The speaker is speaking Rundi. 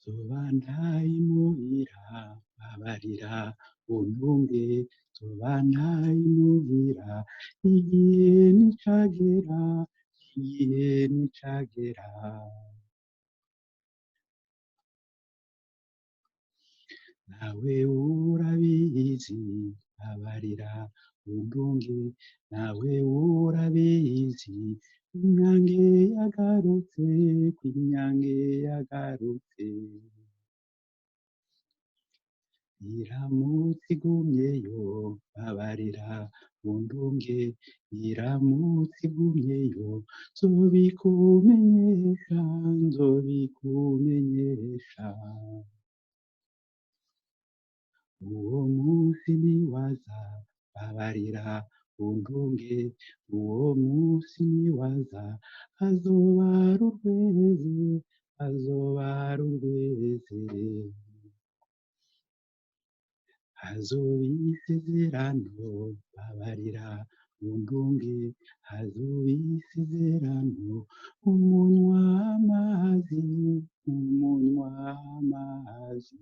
zoba ntayimuhira babarira untunge zoba ntayimuhira igihe nicagera igihe nicagera nawe urabizi babarira untunge nawe urabizi inyange yagarutse kwinyange yagarutse iramutse igumyeyo babarira untunge iramutse igumyeyo nzobikumenyesha nzobikumenyesha uwo munsi niwaza babarira untunge uwo munsi niwaza azoba ari urweze azoba ari urweze hazoba isezerano babarira untunge hazoba isezerano umunwa amazi umunwa amazi